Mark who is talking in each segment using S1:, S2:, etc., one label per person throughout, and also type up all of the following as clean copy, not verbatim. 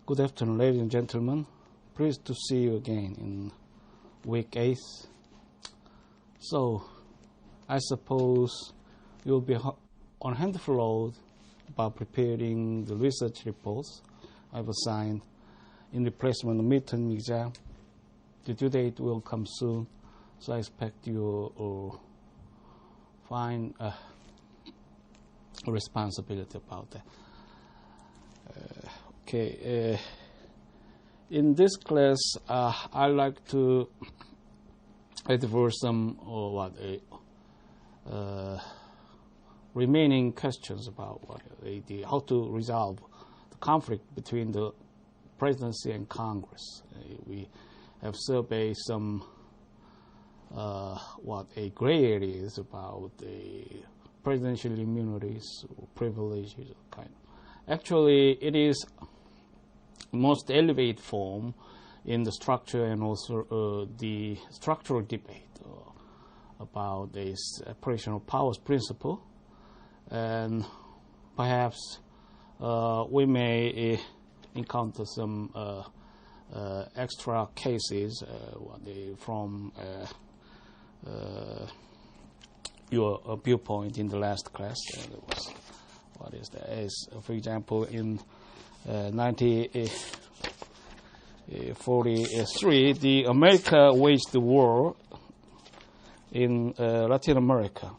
S1: Good afternoon, ladies and gentlemen. Pleased to see you again in week 8. So, I suppose you'll be on handful load about preparing the research reports I've assigned in replacement of midterm exam. The due date will come soon, so I expect you find a responsibility about that. In this class, I like to adverse some remaining questions about how to resolve the conflict between the presidency and Congress. We have surveyed some gray areas about the presidential immunities or privileges kind. Actually, it is most elevated form in the structure and also the structural debate about this separation of powers principle, and perhaps we may encounter some extra cases from your viewpoint in the last class. For example, in 1943, the America waged the war in Latin America.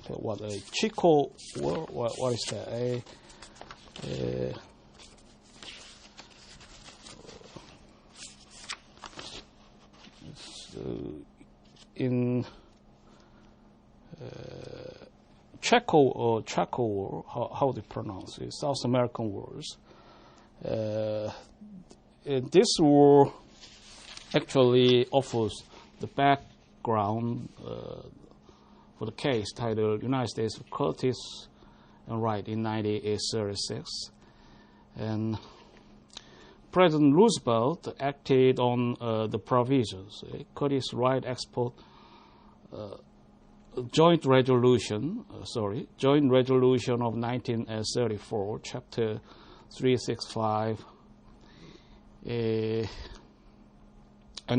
S1: What a Chico War? What is that? In Chaco War, how they pronounce it, South American wars. This war actually offers the background for the case titled United States of Curtis and Wright in 1936. And President Roosevelt acted on the provisions. Curtis Wright export Joint Resolution of 1934, Chapter 365, an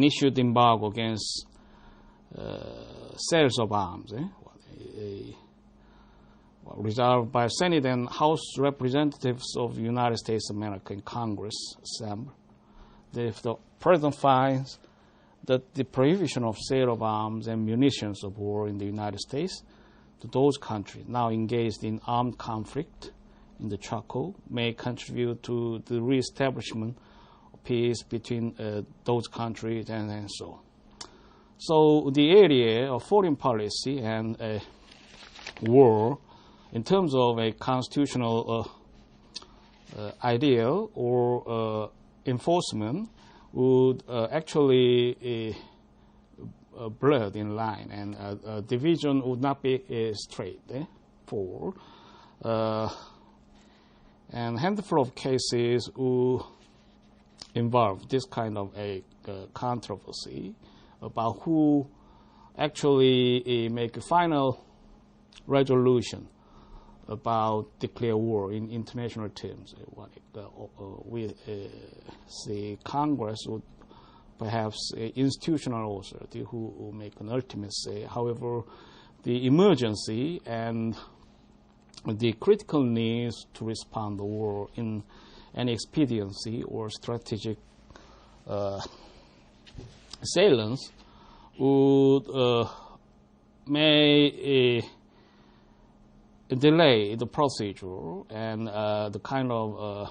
S1: issued embargo against sales of arms, resolved by Senate and House representatives of the United States of America in Congress Assembly. That if the President finds that the prohibition of sale of arms and munitions of war in the United States to those countries now engaged in armed conflict in the Chaco may contribute to the reestablishment of peace between those countries and so on. So the area of foreign policy and war in terms of a constitutional ideal or enforcement would actually blur in line, and division would not be straight forward. And handful of cases would involve this kind of a controversy about who actually make a final resolution about declare war in international terms. We see Congress would perhaps institutional authority who make an ultimate say. However, the emergency and the critical needs to respond to war in any expediency or strategic assailants would may delay the procedure, and the kind of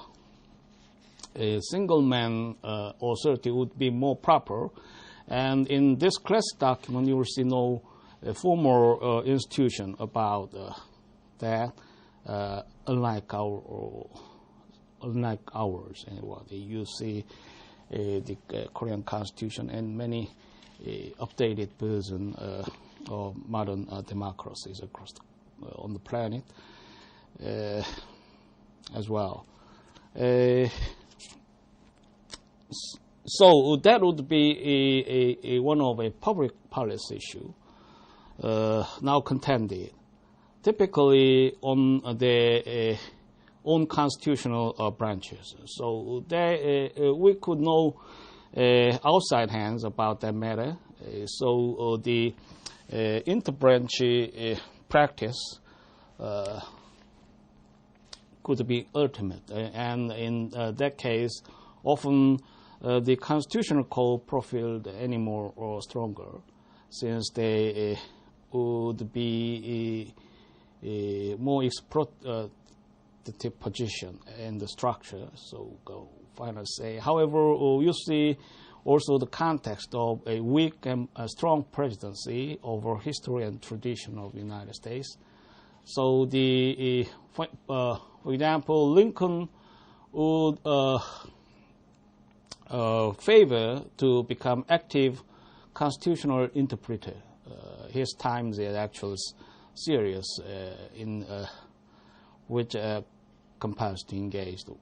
S1: a single man authority would be more proper. And in this class document, you will see no formal institution about that, unlike ours. And what you see the Korean Constitution and many updated version of modern democracies across on the planet as well. So that would be one of a public policy issue now contended. Typically on the own constitutional branches. So we could know outside hands about that matter. So the interbranch practice could be ultimate, and in that case, often the constitutional code profiled any more or stronger, since they would be a more exploitative position in the structure. So go final say. However, you see also the context of a weak and a strong presidency over history and tradition of the United States. So for example, Lincoln would favor to become active constitutional interpreter. His times is actually serious in which compels to engage the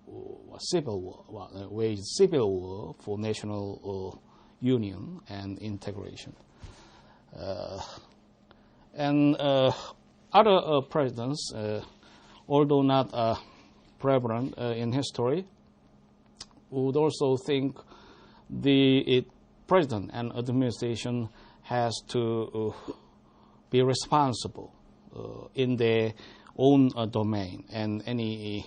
S1: civil war, wage civil war for national union and integration. And other presidents, although not prevalent in history, would also think the president and administration has to be responsible in their own domain, and any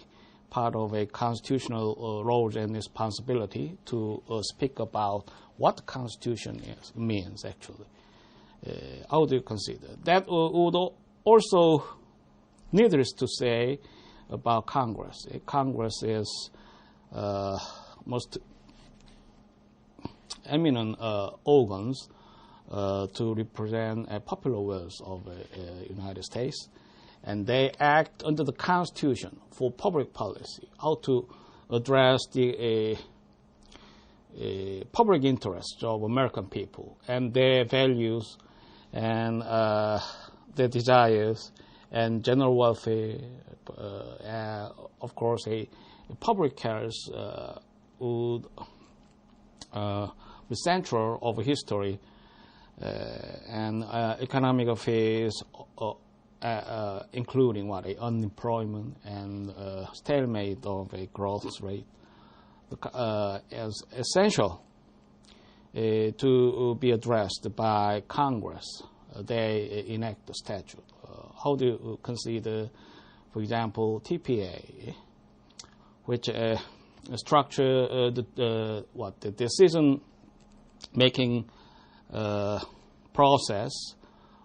S1: part of a constitutional role and responsibility to speak about what the Constitution means actually. How do you consider? That would also, needless to say, about Congress. Congress is most eminent organs to represent popular wills of the United States, and they act under the Constitution for public policy, how to address the public interests of American people and their values and their desires and general welfare. Of course, a public cares would be central of history and economic affairs, including unemployment and stalemate of a growth rate, as essential to be addressed by Congress. They enact the statute. How do you consider, for example, TPA, which structure the decision-making process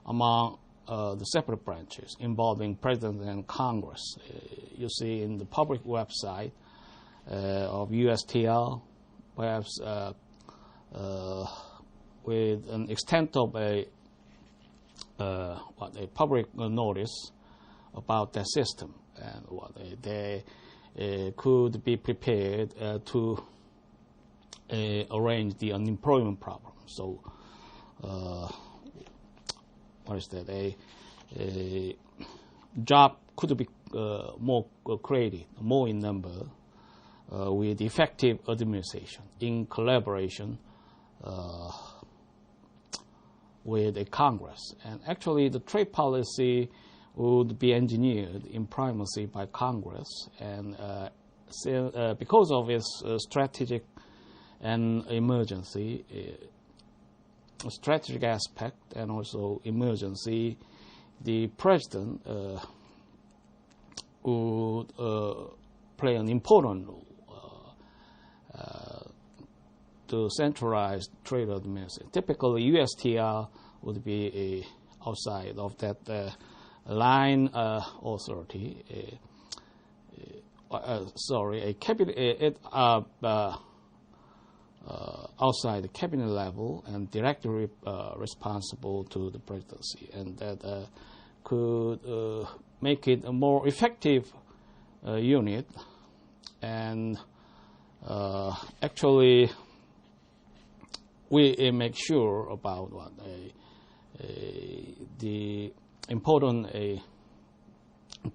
S1: among the separate branches involving President and Congress. You see in the public website of USTR, perhaps with an extent of a public notice about their system, and they could be prepared to arrange the unemployment problem. So, a job could be more created, more in number, with effective administration in collaboration with a Congress. And actually, the trade policy would be engineered in primacy by Congress, and because of its strategic and emergency, strategic aspect and also emergency, the president would play an important role to centralize trade administration. Typically, USTR would be outside of that line authority. A cabinet outside the cabinet level and directly responsible to the presidency, and that could make it a more effective unit. And actually, we make sure about the important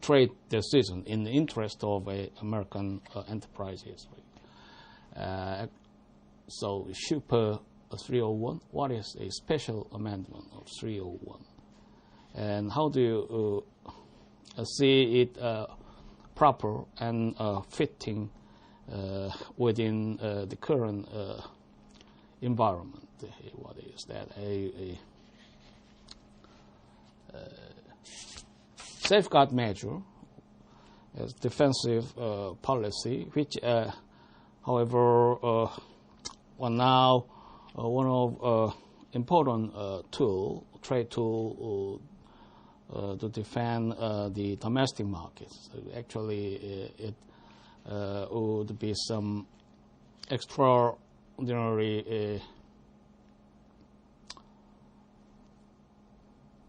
S1: trade decision in the interest of American enterprises. So, Super 301, what is a special amendment of 301? And how do you see it proper and fitting within the current environment. What is that? A safeguard measure as defensive policy, which, however, now one of important trade tool to defend the domestic markets. So actually, it would be some extraordinary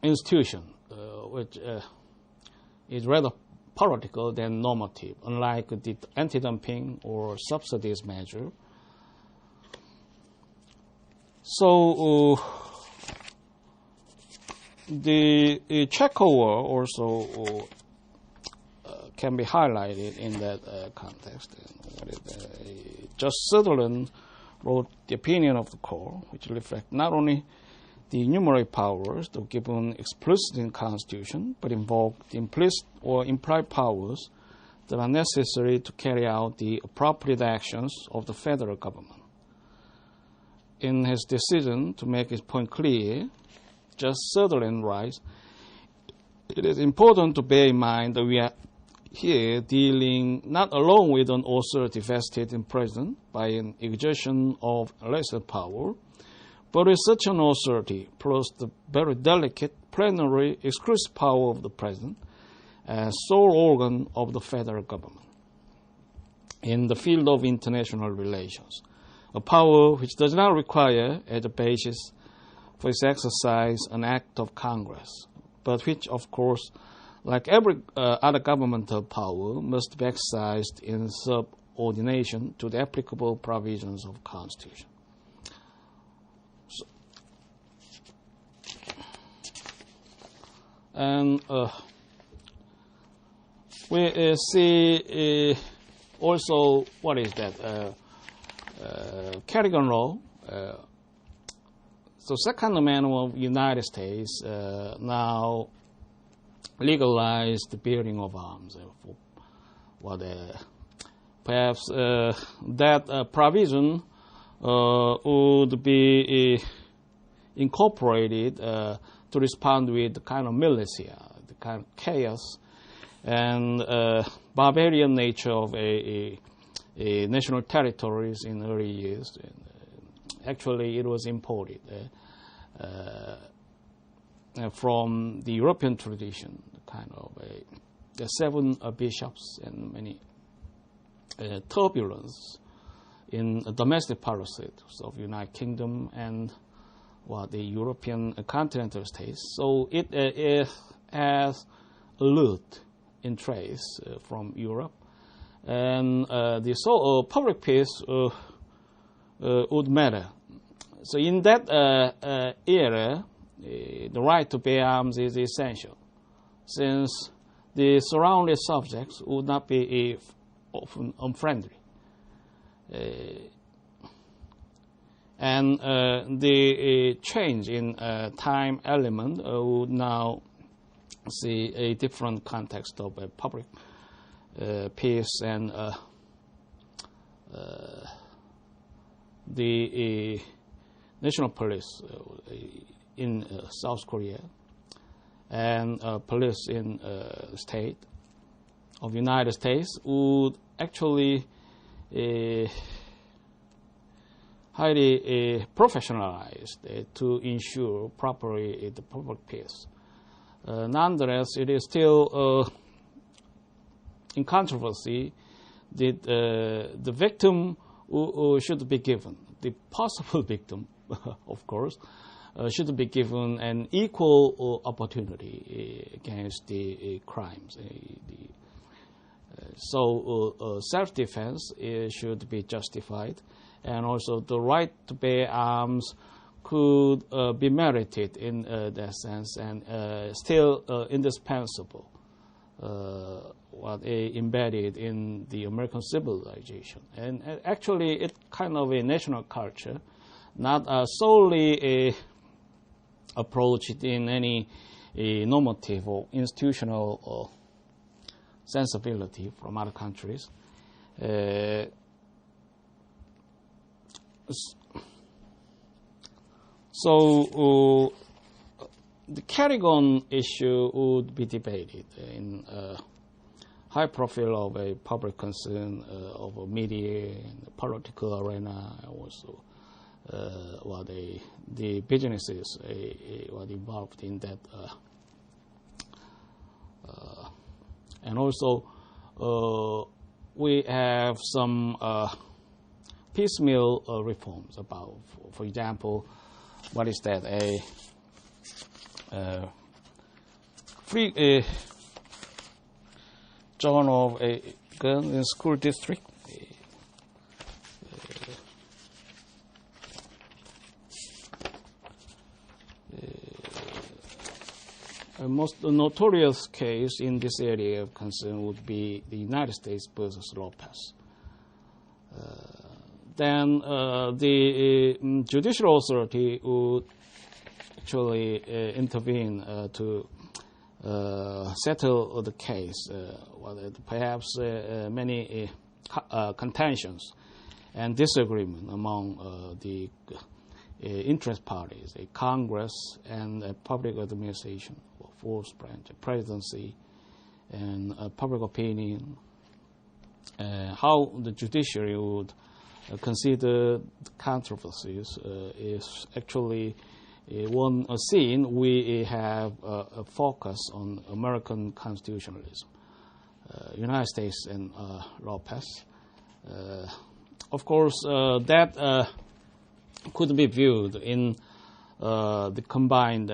S1: institution which is rather political than normative, unlike the anti-dumping or subsidies measure. So the checkover also can be highlighted in that context. Judge Sutherland wrote the opinion of the court, which reflects not only the enumerated powers that are given explicitly in the Constitution, but invoke the implicit or implied powers that are necessary to carry out the appropriate actions of the federal government. In his decision to make his point clear, Judge Sutherland writes, "It is important to bear in mind that we are here dealing not alone with an authority vested in President by an exertion of legislative power, but with such an authority, plus the very delicate plenary exclusive power of the President as sole organ of the federal government in the field of international relations, a power which does not require as a basis for its exercise an act of Congress, but which, of course, like every other governmental power, must be exercised in subordination to the applicable provisions of the Constitution." And we see also, what is that? Carrigan Law. So Second Amendment of the United States now legalized the bearing of arms. Perhaps that provision would be incorporated to respond with the kind of militia, the kind of chaos and barbarian nature of a national territories in early years. Actually, it was imported from the European tradition, kind of the seven bishops and many turbulence in domestic politics of the United Kingdom and the European continental states. So it has a root in trace from Europe, and the public peace would matter. So in that era, the right to bear arms is essential, since the surrounding subjects would not be often unfriendly. And the change in time element would now see a different context of public peace and the national police in South Korea and police in state of United States would actually highly professionalized to ensure properly the public peace. Nonetheless, it is still in controversy that the victim should be given, the possible victim, of course, should be given an equal opportunity against the crimes. So self-defense should be justified, and also the right to bear arms could be merited in that sense, and still indispensable, embedded in the American civilization. And actually, it's kind of a national culture, not solely approached in any normative or institutional sensibility from other countries. So the carry-on issue would be debated in high profile of a public concern of a media and the political arena, also the businesses were involved in that, and also we have some piecemeal reforms about, for example, what is that, free zone of a gun in school district. A most notorious case in this area of concern would be the United States versus Lopez. Then the judicial authority would actually intervene to settle the case. Perhaps many contentions and disagreement among the interest parties, the Congress and public administration, fourth branch, presidency, and public opinion, how the judiciary would consider the controversies is actually one scene. We have a focus on American constitutionalism, United States and Lopez. Of course, that could be viewed in the combined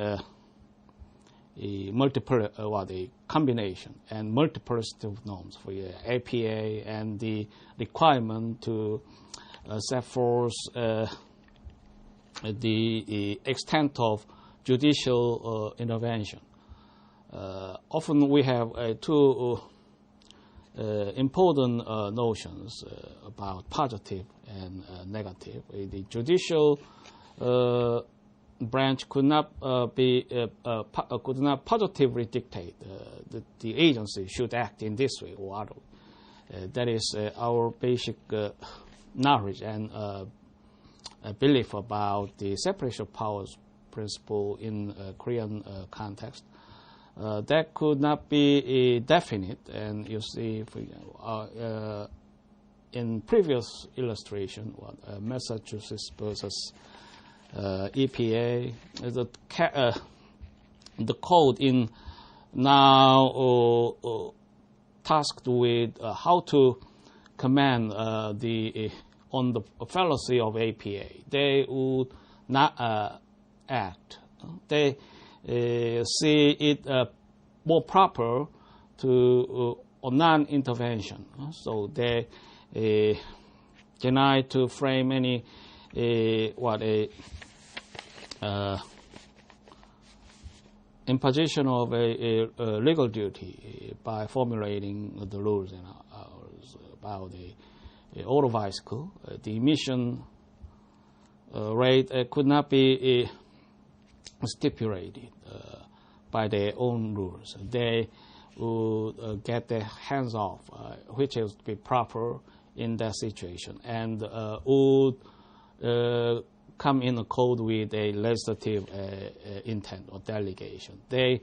S1: the combination and multiplicity of norms for APA and the requirement to set forth the extent of judicial intervention. Often we have two important notions about positive and negative. The judicial branch could not could not positively dictate that the agency should act in this way or other way. That is our basic knowledge and belief about the separation of powers principle in Korean context. That could not be definite, and you see, for example, in previous illustration, Massachusetts versus EPA, the code in now tasked with how to command on the fallacy of APA. They would not act. They see it more proper to non-intervention. So they deny to frame any imposition of a legal duty by formulating the rules and about the auto bicycle. The emission rate could not be stipulated by their own rules. They would get their hands off, which is to be proper in that situation, and would come in accord with a legislative intent or delegation. They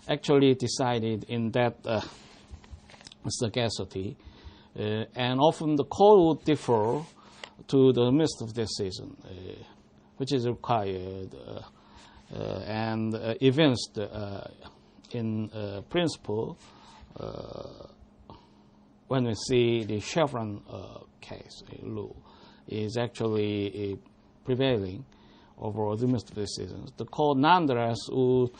S1: actually decided in that sagacity, and often the court would defer to the administrative decision, which is required and evinced in principle when we see the Chevron case law is actually prevailing over administrative decisions. The court nonetheless would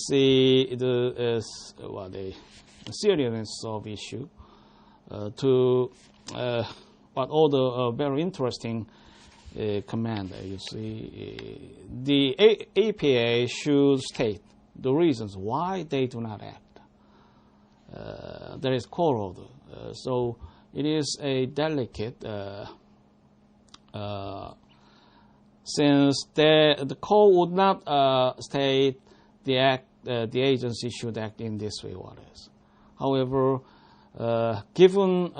S1: see the seriousness of issue to what all the very interesting command. You see, the APA should state the reasons why they do not act. There is court order, so it is a delicate. Since the court would not state the agency should act in this way or this. However, given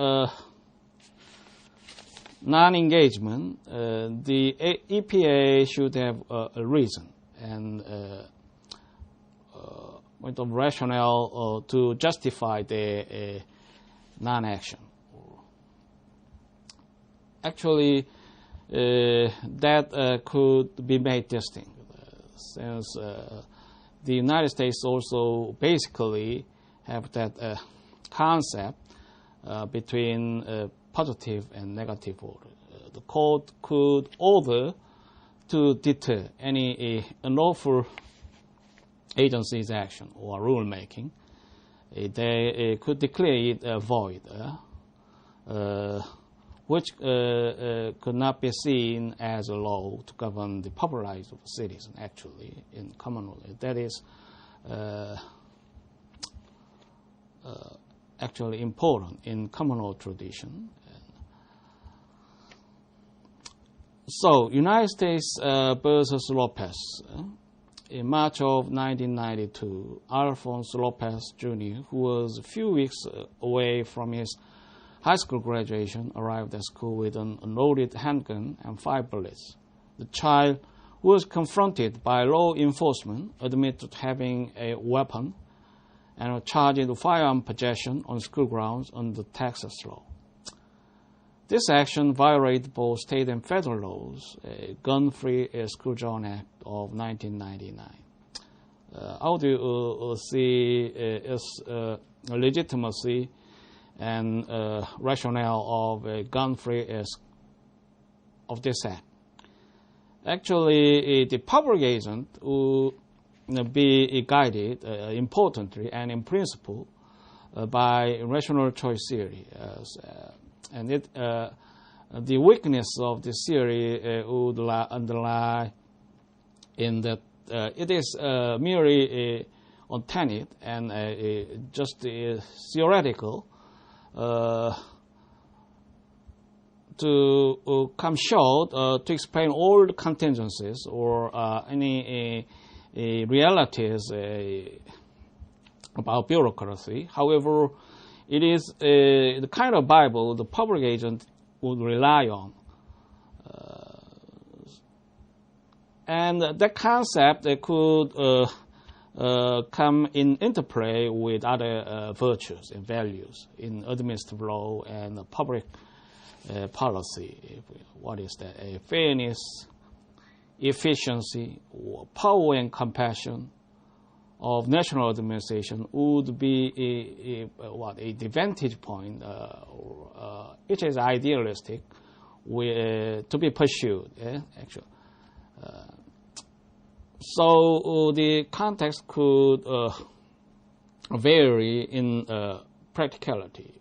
S1: non-engagement, the EPA should have a reason and point of rationale to justify the non-action. Actually, that could be made distinct, since the United States also basically have that concept between positive and negative order. The court could order to deter any unlawful agency's action or rulemaking. They could declare it void, which could not be seen as a law to govern the public lives of citizens, actually, in common law. That is actually important in common law tradition. So, United States versus Lopez. In March of 1992, Alphonse Lopez Jr., who was a few weeks away from his high school graduation, arrived at school with an unloaded handgun and 5 bullets. The child, who was confronted by law enforcement, admitted having a weapon and was charged with firearm possession on school grounds under Texas law. This action violated both state and federal laws, Gun-Free School Zone Act of 1999. How do you see its legitimacy and rationale of gun-free of this act? Actually, the public agent will be guided, importantly and in principle, by rational choice theory. And the weakness of this theory would underlie in that it is merely on tenet and just theoretical to come short to explain all the contingencies or any realities about bureaucracy. However, it is the kind of Bible the public agent would rely on. And that concept could come in interplay with other virtues and values in administrative law and public policy. What is that? Fairness, efficiency, power and compassion of national administration would be a vantage point, which is idealistic, to be pursued. Actually, so the context could vary in practicality.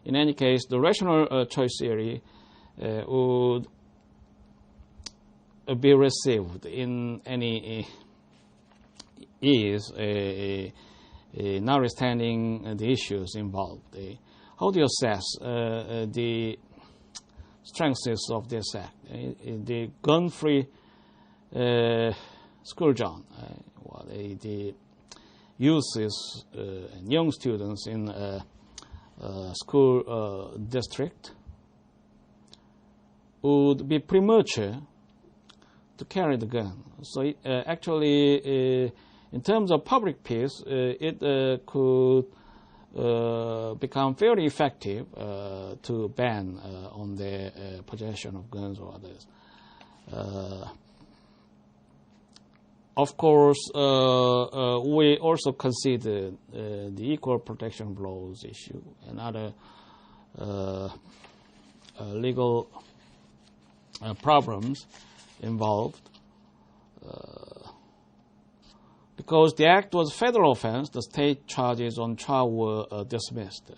S1: In any case, the rational choice theory would be received in any is notwithstanding the issues involved. How do you assess the strengths of this act? The gun-free school zone, the uses young students in school district would be premature to carry the gun. So actually, in terms of public peace, it could become fairly effective to ban on the possession of guns or others. Of course, we also consider the equal protection of laws issue and other legal problems involved. Because the act was a federal offense, the state charges on trial were dismissed.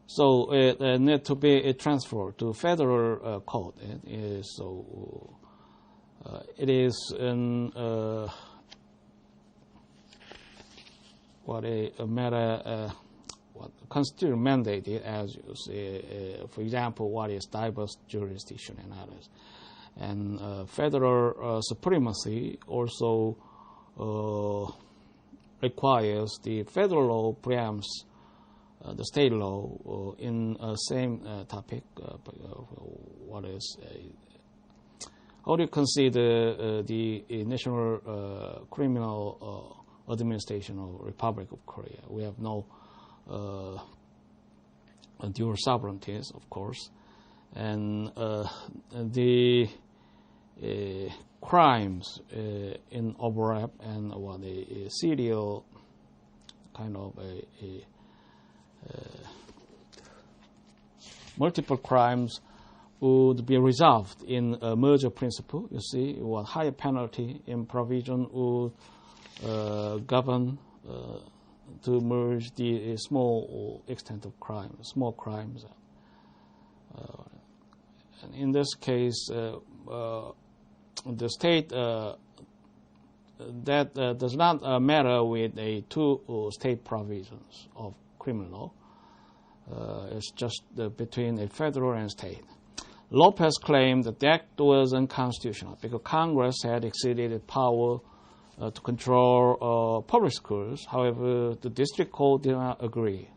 S1: So it need to be transferred to federal court. So it is a matter constitutionally mandated, as you say, for example, what is diverse jurisdiction and others. And federal supremacy also requires the federal law preempts the state law in same topic. What is how do you consider the National Criminal Administration of Republic of Korea? We have no dual sovereignties, of course, and the crimes in overlap and a serial kind of a multiple crimes would be resolved in a merger principle. You see, what higher penalty in provision would govern to merge the small extent of crime, small crimes. And in this case, the state that does not matter with a two state provisions of criminal law. It's just between a federal and state. Lopez claimed that the act was unconstitutional because Congress had exceeded its power to control public schools. However, the district court did not agree.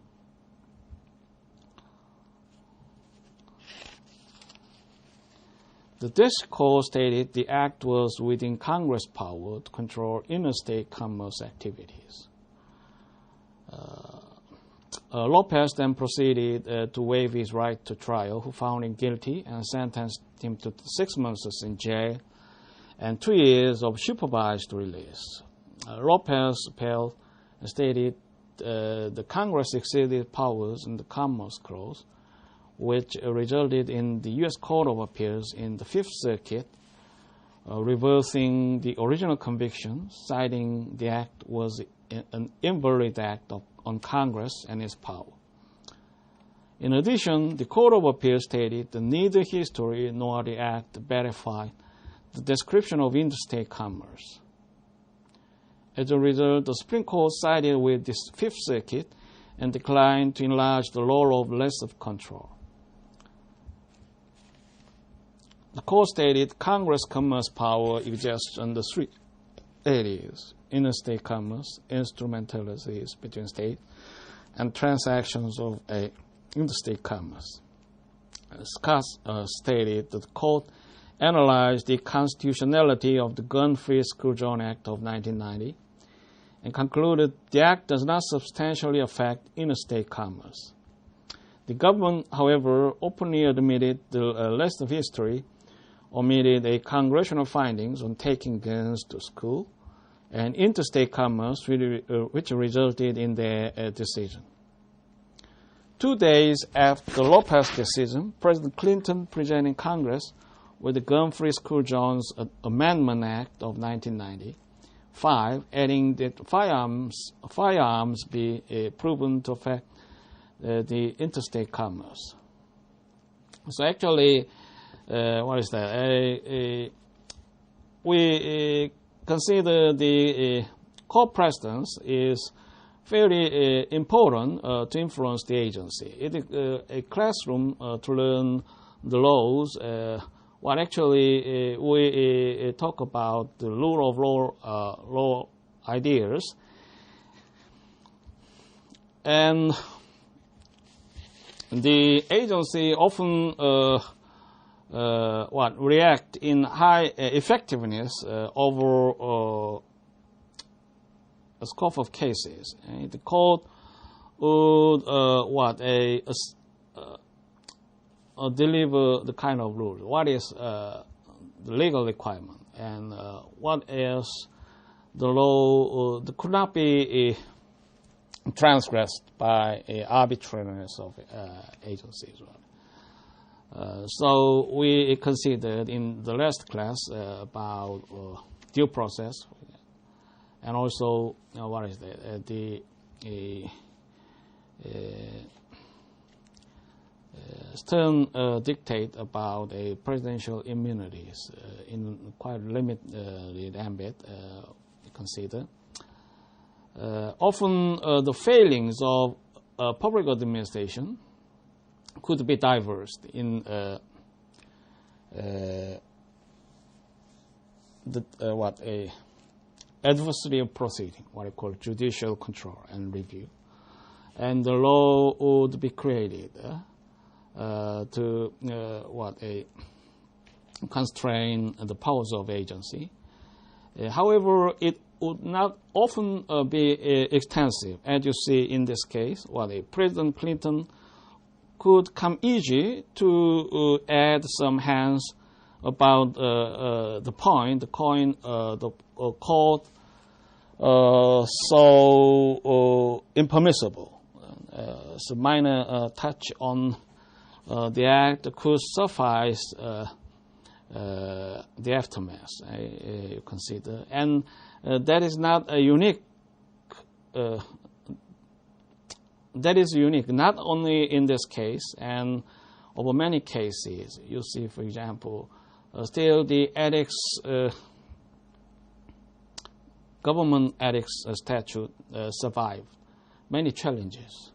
S1: The district court stated the act was within Congress' power to control interstate commerce activities. Lopez then proceeded to waive his right to trial, who found him guilty and sentenced him to 6 months in jail and 2 years of supervised release. Lopez appealed and stated the Congress exceeded powers in the Commerce Clause, which resulted in the U.S. Court of Appeals in the Fifth Circuit reversing the original conviction, citing the act was an invalid act on Congress and its power. In addition, the Court of Appeals stated that neither history nor the act verified the description of interstate commerce. As a result, the Supreme Court sided with the Fifth Circuit and declined to enlarge the role of less of control. The court stated Congress' commerce power exists under 3 areas: interstate commerce, instrumentalities between states, and transactions of interstate commerce. Scott stated that the court analyzed the constitutionality of the Gun-Free School Zone Act of 1990 and concluded the act does not substantially affect interstate commerce. The government, however, openly admitted the list of history omitted a congressional findings on taking guns to school and interstate commerce, which resulted in their decision. 2 days after Lopez's decision, President Clinton presented Congress with the Gun-Free School Zones Amendment Act of 1995, adding that firearms be proven to affect the interstate commerce. So actually, what is that? We consider the court precedence is very important to influence the agency. It is a classroom to learn the laws. What actually we talk about the rule of law ideas, and the agency often react in high effectiveness over a scope of cases. The court would deliver the kind of rule. What is the legal requirement, and what is the law that could not be transgressed by arbitrariness of agencies. So we considered in the last class about due process, and also what is that? The Stern dictate about a presidential immunities in quite limited ambit. Consider often the failings of public administration could be diverse in adversarial proceeding, what I call judicial control and review. and the law would be created to constrain the powers of agency. However, it would not often be extensive, as you see in this case. President Clinton could come easy to add some hands about the point, the coin, the code, so impermissible. So minor touch on the act could suffice the aftermath, you consider. And that is not a unique, that is unique not only in this case and over many cases. You see, for example, still the ethics, government ethics statute survived many challenges.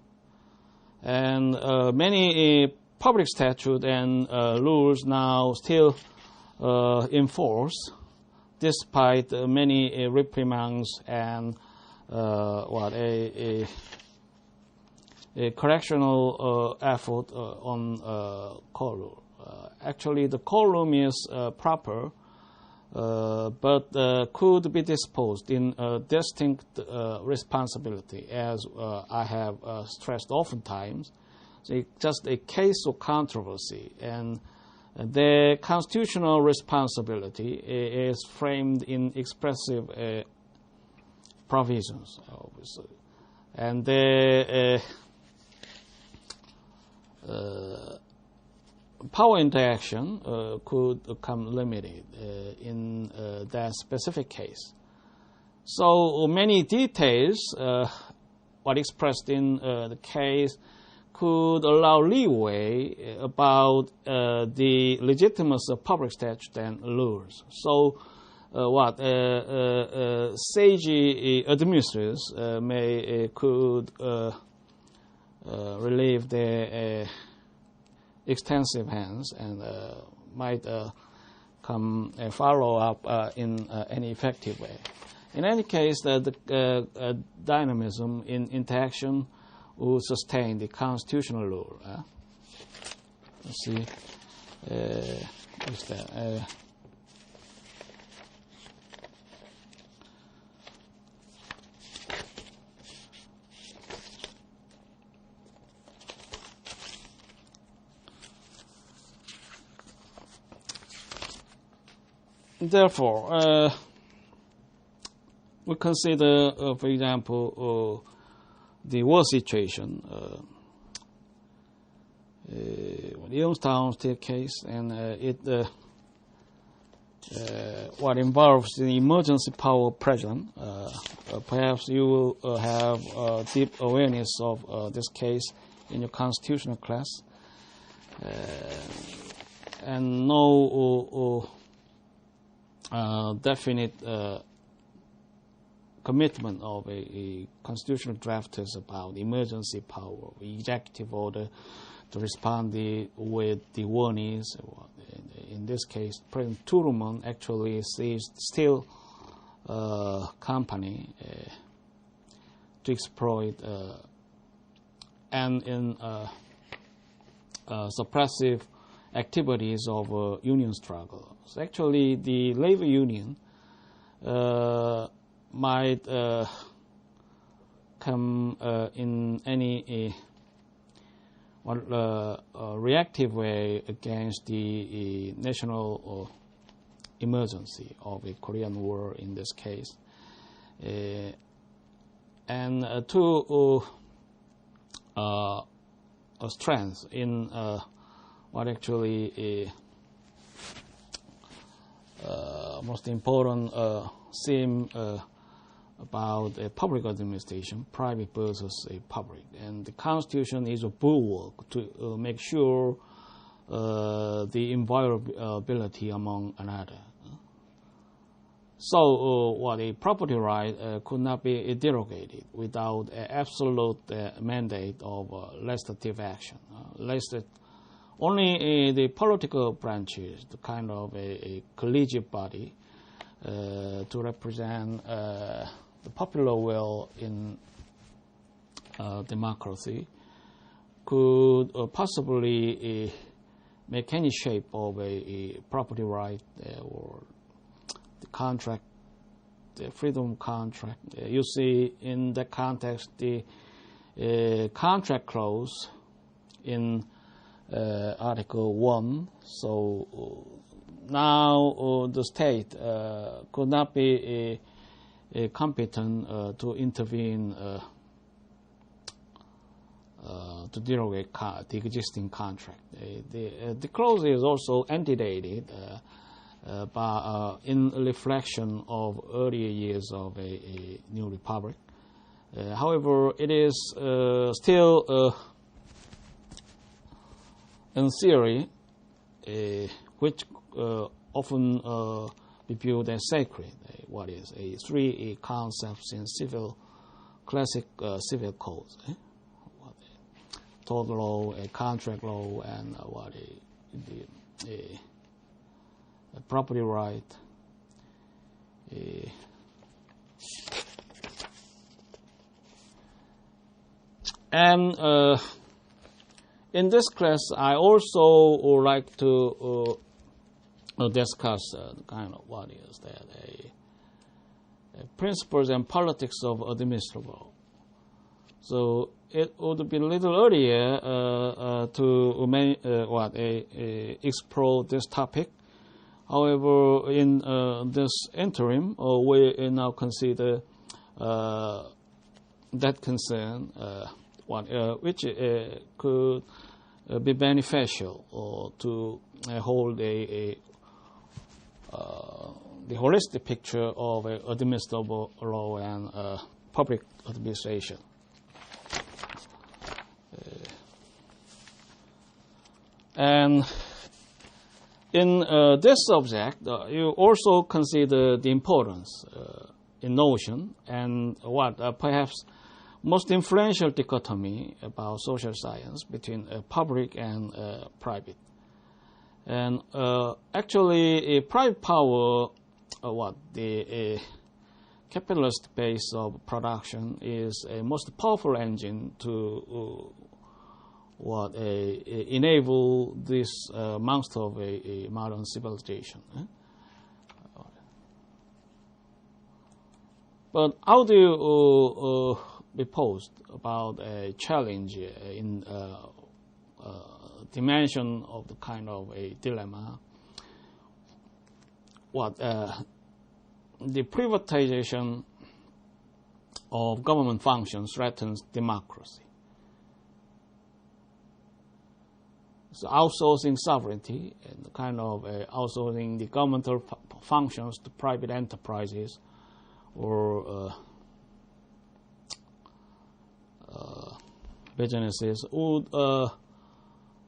S1: And many public statutes and rules now still enforced, despite many reprimands and a correctional effort on core rule. Actually, the core room is proper, but could be disposed in distinct responsibility, as I have stressed oftentimes. So it's just a case of controversy, and the constitutional responsibility is framed in expressive provisions, obviously. And the power interaction could become limited in that specific case. So many details, what expressed in the case, could allow leeway about the legitimacy of public statute and laws. So sage administrators could relieve their extensive hands and might come follow up in an effective way. In any case, the dynamism in interaction will sustain the constitutional rule. Let's see. What's that? Therefore, we consider, for example, the war situation, Youngstown Steel case, and what involves the emergency power of president. Perhaps you will have deep awareness of this case in your constitutional class, and no definite commitment of a constitutional drafters about emergency power, executive order to respond with the warnings. In this case, President Truman actually seized steel company to exploit and in suppressive activities of union struggle. So actually, the labor union might come in any reactive way against the national emergency of a Korean War in this case, and to strength in what actually most important theme about a public administration, private versus a public. And the Constitution is a bulwark to make sure the inviolability among another. So what a property right could not be derogated without an absolute mandate of legislative action. Only the political branches, the kind of a collegiate body to represent the popular will in democracy could possibly make any shape of a property right or the contract, the freedom contract. You see, in that context, the contract clause in Article 1. So now the state could not be competent to intervene to derogate the existing contract. The clause is also antedated in reflection of earlier years of a new republic. However, it is still, in theory, which often be viewed as sacred. What is three concepts in classic civil codes? Tort law, contract law, and a property right. And in this class, I also would like to discuss kind of what is that principles and politics of administrative law. So it would be a little earlier to explore this topic. However, in this interim, we now consider that concern, which could be beneficial to hold the holistic picture of administrative law and public administration. And in this subject, you also consider the importance in notion and perhaps most influential dichotomy about social science between public and private. And actually, a private power, the capitalist base of production is a most powerful engine to enable this monster of a modern civilization. But how do you be posed about a challenge in dimension of the kind of a dilemma? The privatization of government functions threatens democracy. So outsourcing sovereignty and kind of outsourcing the governmental functions to private enterprises or businesses would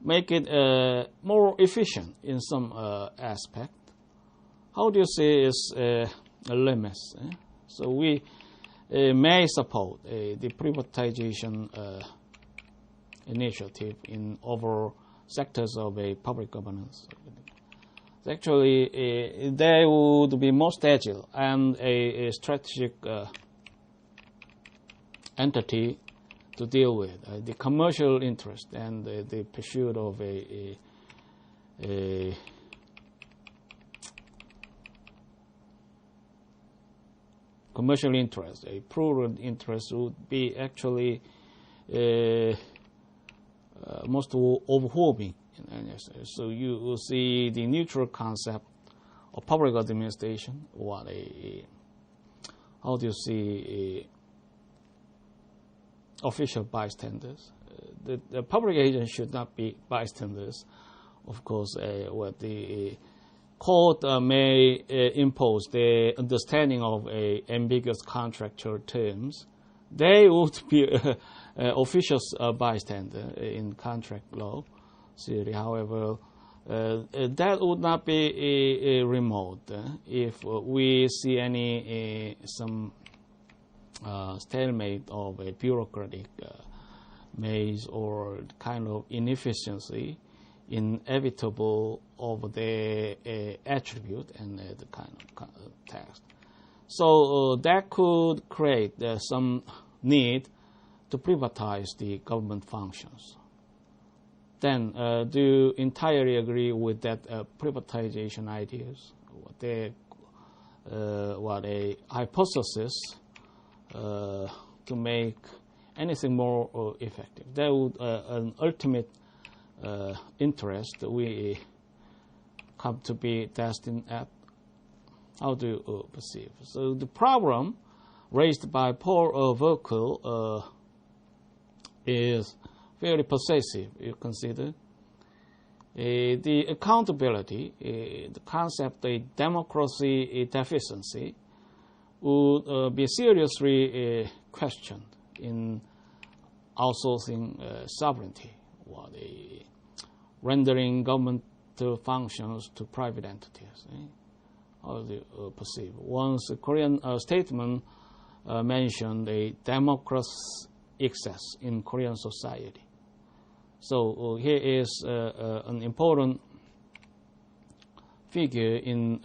S1: make it more efficient in some aspect. How do you see its limits? So we may support the privatization initiative in over sectors of a public governance. Actually, they would be most agile and a strategic entity to deal with the commercial interest and the pursuit of a commercial interest. A prudent interest would be actually most overwhelming. So you will see the neutral concept of public administration. How do you see official bystanders? The public agents should not be bystanders. Of course, what the court may impose the understanding of ambiguous contractual terms. They would be official bystander in contract law theory. However, that would not be remote if we see some stalemate of a bureaucratic maze or kind of inefficiency inevitable of the attribute and the kind of text. So that could create some need to privatize the government functions. Then, do you entirely agree with that privatization ideas? What a hypothesis to make anything more effective. That would an ultimate interest we come to be destined at. How do you perceive? So the problem raised by Paul Volcker is very pervasive, you consider. The accountability, the concept of democracy deficiency would be seriously questioned in outsourcing sovereignty, rendering government functions to private entities. How do you perceive? Once a Korean statesman mentioned a democracy excess in Korean society. So here is an important figure in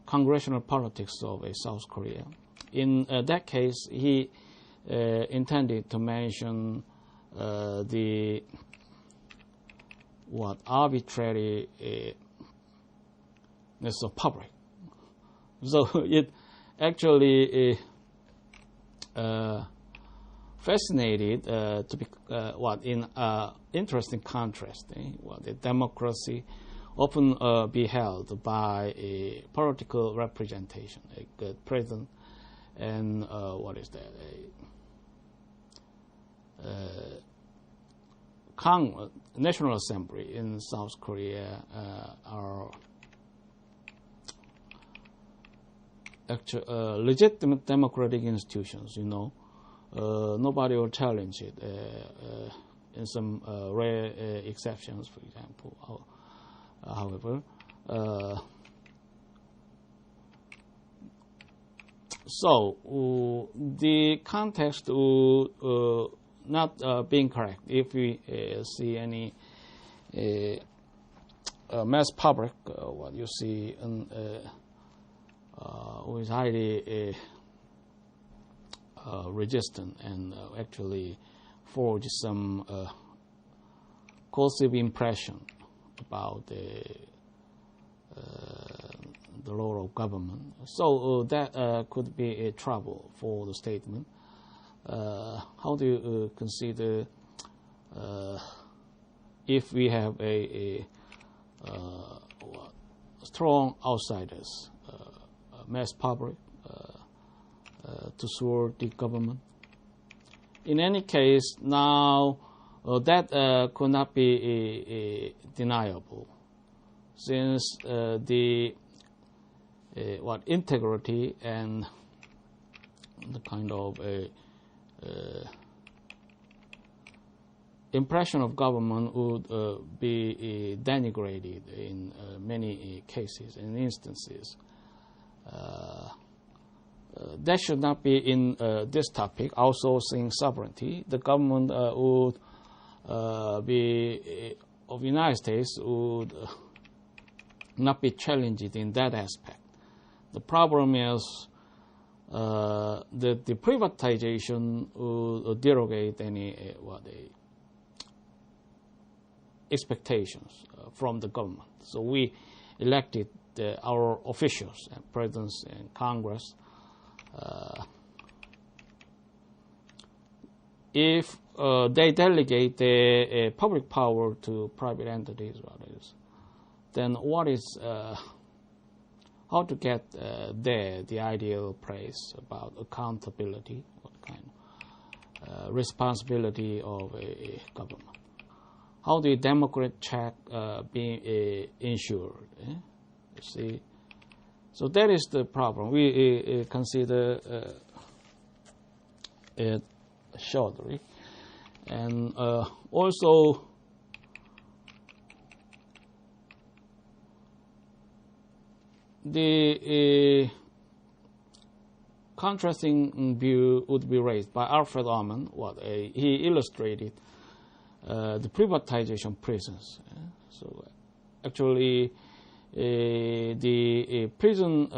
S1: congressional politics of South Korea. In that case, he intended to mention the arbitrariness of public. So it actually fascinated to be in interesting contrast. The democracy often beheld by a political representation, a president, and National Assembly in South Korea are legitimate democratic institutions. Nobody will challenge it. In some rare exceptions, for example. However, so the context would not being correct if we see any mass public, what you see who is highly resistant and actually forge some coercive impression about the role of government. So that could be a trouble for the statement. How do you consider if we have a strong outsiders, mass public, to thwart the government? In any case, now that could not be deniable, since the integrity and the kind of impression of government would be denigrated in many cases and instances. That should not be in this topic, outsourcing sovereignty. The government would be of the United States would not be challenged in that aspect. The problem is that the privatization would derogate any expectations from the government. So we elected our officials, and presidents and Congress. If they delegate the public power to private entities, then what is how to get there the ideal place about accountability, what kind of responsibility of a government? How do democratic check be ensured? You see. So that is the problem. We consider it shortly. And also, the contrasting view would be raised by Alfred Orman. He illustrated the privatization prisons. So actually, the prison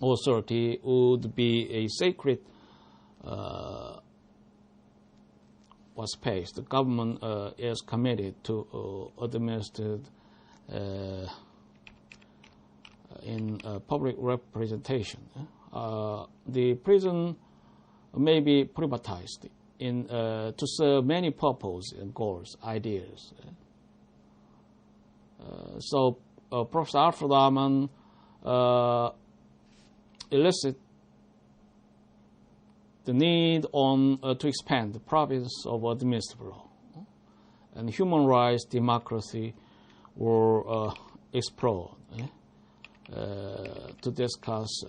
S1: authority would be a sacred space. The government is committed to administer in public representation. The prison may be privatized to serve many purposes and goals, ideas. So Professor Alfred Arman elicit the need to expand the province of administrative law, and human rights, democracy were explored to discuss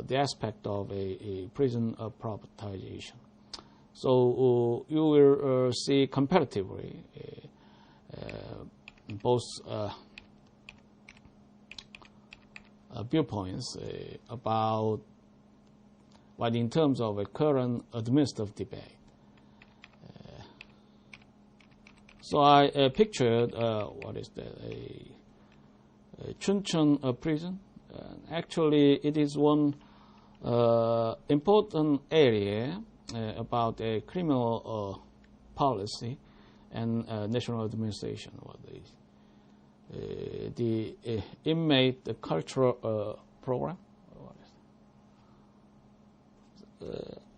S1: the aspect of a prison privatization. So you will see comparatively both viewpoints about what in terms of a current administrative debate. So I pictured what is that, a Chuncheon prison. Actually, it is one important area about a criminal policy and national administration. The inmate cultural program.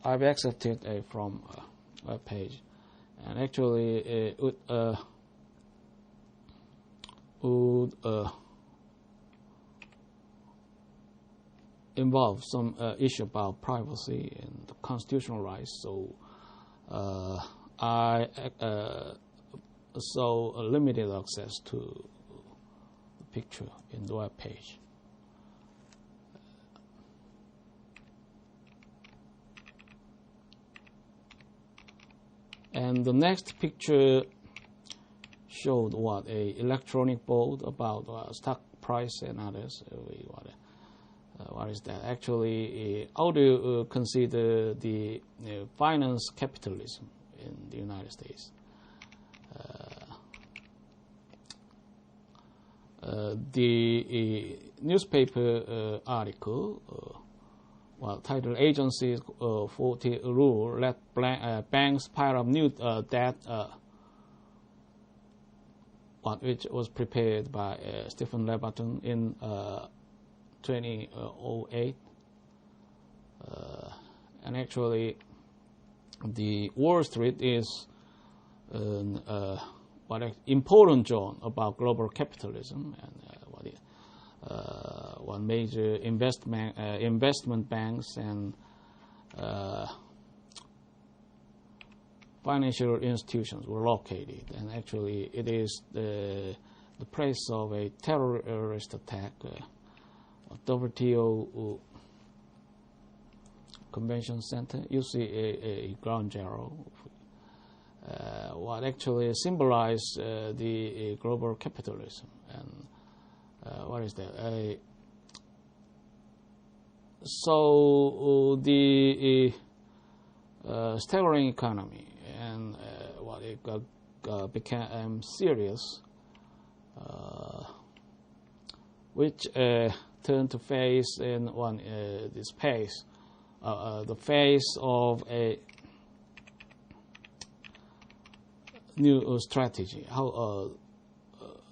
S1: I've accepted from a page, and actually it would involve some issue about privacy and constitutional rights. So I limited access to the picture in the web page. And the next picture showed what a electronic board about stock price and others. What is that? Actually, how do you consider the finance capitalism in the United States? The newspaper article, titled "Agencies 40 Rule Let Banks Pile Up New Debt," which was prepared by Stephen Lebaton in 2008. And actually, the Wall Street is an important zone about global capitalism, and one major investment banks and financial institutions were located. And actually, it is the place of a terrorist attack. WTO Convention Center. You see a ground zero. What actually symbolizes the global capitalism. And what is that? So the staggering economy and what it became serious, which turned to face in this phase, the face of a new strategy. How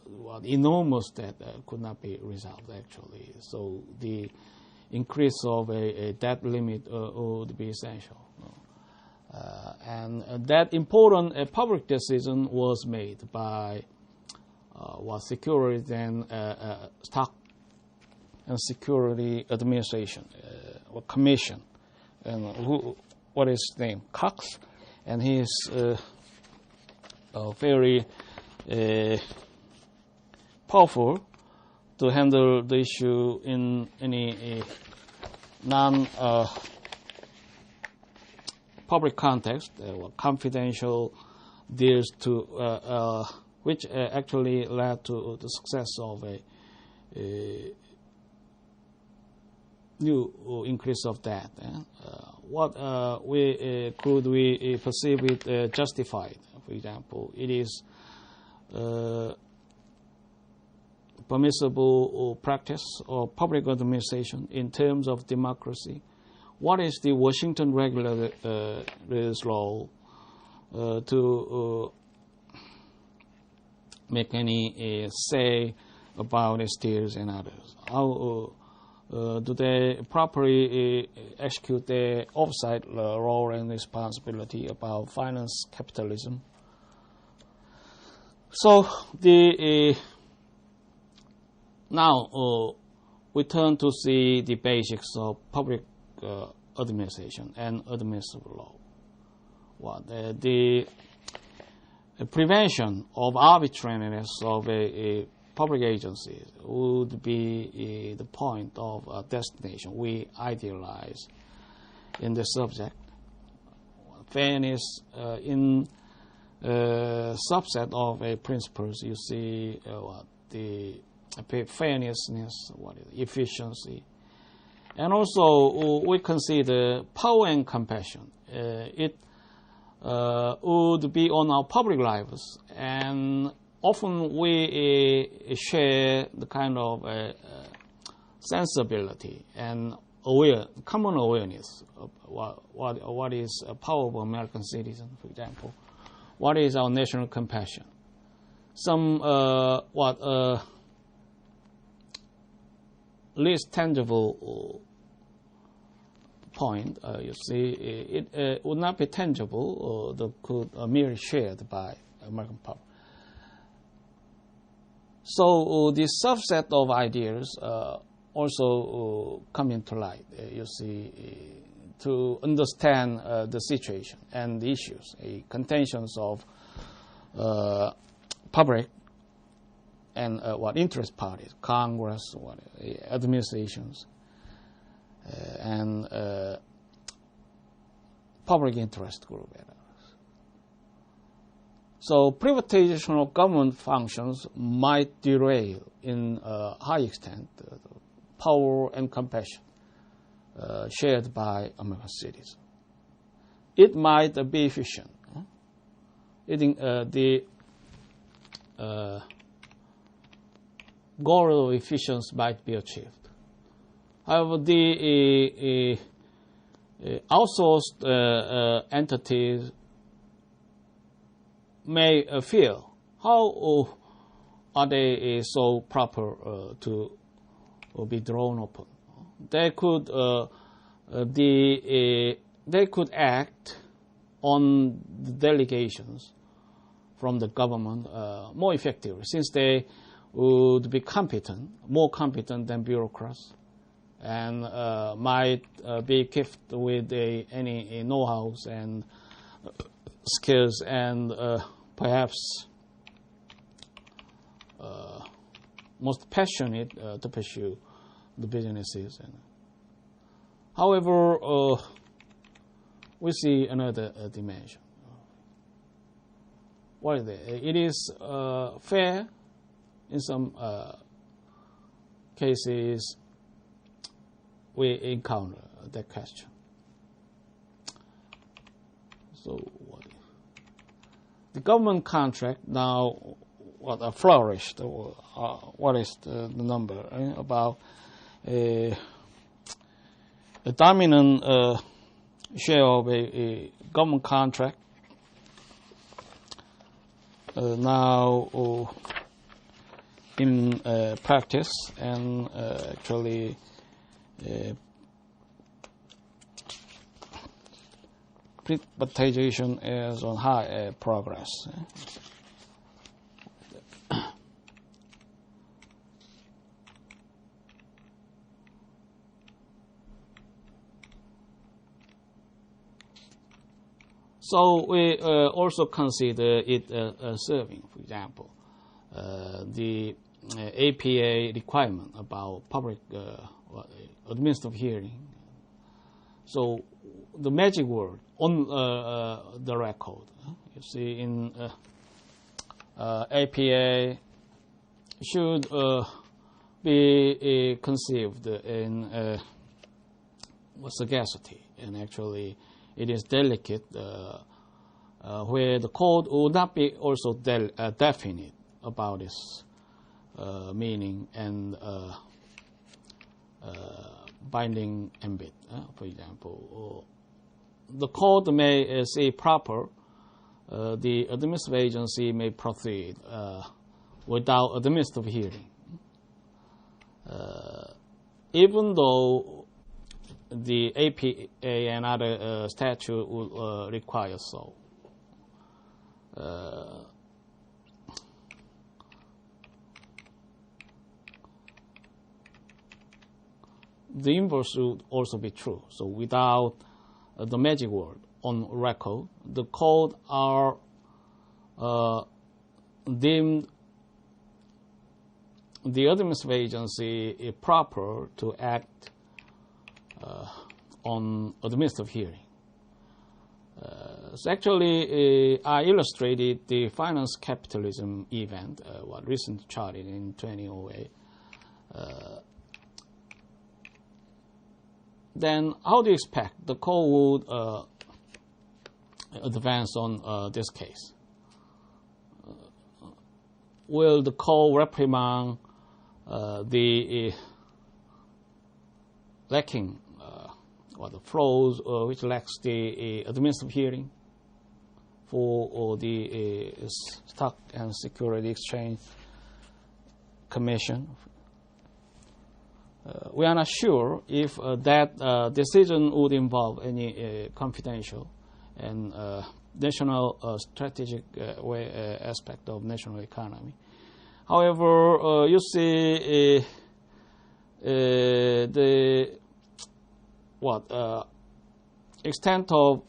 S1: what enormous debt could not be resolved actually. So the increase of a debt limit would be essential. And that important public decision was made by Securities and Stock and Security Administration or Commission, and what is his name? Cox, and he is very powerful to handle the issue in any non-public context, confidential deals to which actually led to the success of a new increase of debt. What could we perceive it justified? For example, it is permissible practice of public administration in terms of democracy? What is the Washington regulator's role to make any say about steers and others? How do they properly execute their oversight role and responsibility about finance capitalism? So now we turn to see the basics of public administration and administrative law. The prevention of arbitrariness of a public agency would be the point of destination we idealize in the subject. Fairness in subset of principles, you see the fairness, efficiency, and also we consider power and compassion. It would be on our public lives, and often we share the kind of sensibility and common awareness of what is a power of American citizen, for example. What is our national compassion? Some least tangible point, you see, it would not be tangible, that could merely shared by American public. So the subset of ideas also come into light, you see, to understand the situation and the issues, contentions of public and interest parties, Congress, administrations, and public interest group. So privatization of government functions might derail in a high extent power and compassion shared by American citizens. It might be efficient. The goal of efficiency might be achieved. However, the outsourced entities may feel how are they so proper to be drawn upon. They could act on the delegations from the government more effectively, since they would be more competent than bureaucrats, and might be equipped with any know-how and skills, and perhaps most passionate to pursue the businesses. However, we see another dimension. What is it? It is fair in some cases. We encounter that question. So, the government contract now flourished. What is the number? About a dominant share of a government contract now in practice, and actually privatization is on high progress. So we also consider it serving, for example, the APA requirement about public administrative hearing. So the magic word on the record, you see, in APA should be conceived in sagacity, and actually it is delicate where the code would not be also definite about its meaning and binding ambit. For example, the court may say proper. The administrative agency may proceed without administrative hearing, even though the APA and other statute would require so. The inverse would also be true. So without the magic word on record, the code are deemed the administrative agency proper to act on administrative hearing. So actually, I illustrated the finance capitalism event, what recently charted in 2008. Then how do you expect the court would advance on this case? Will the court reprimand the lacking or the flows which lacks the administrative hearing for the Stock and Security Exchange Commission? We are not sure if that decision would involve any confidential and national strategic aspect of national economy. However, you see the extent of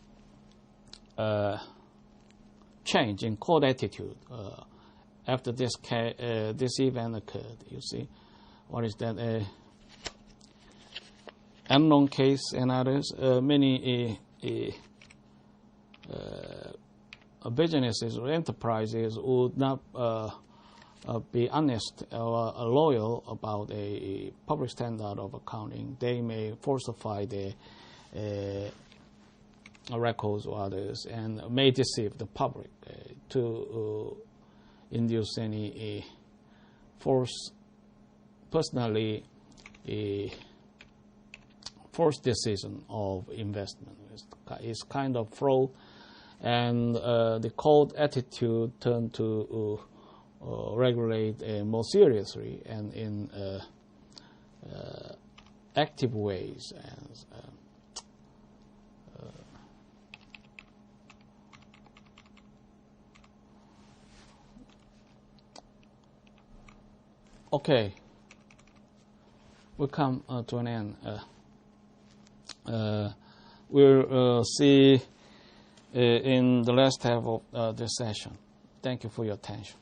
S1: change in court attitude after this event occurred. You see, what is that? Enron case and others. Many businesses or enterprises would not be honest or loyal about a public standard of accounting. They may falsify the records or others and may deceive the public to induce any personally forced decision of investment. It's kind of fraud, and the court attitude turned to regulate more seriously and in active ways. And, okay, we come to an end. We'll see in the last half of this session. Thank you for your attention.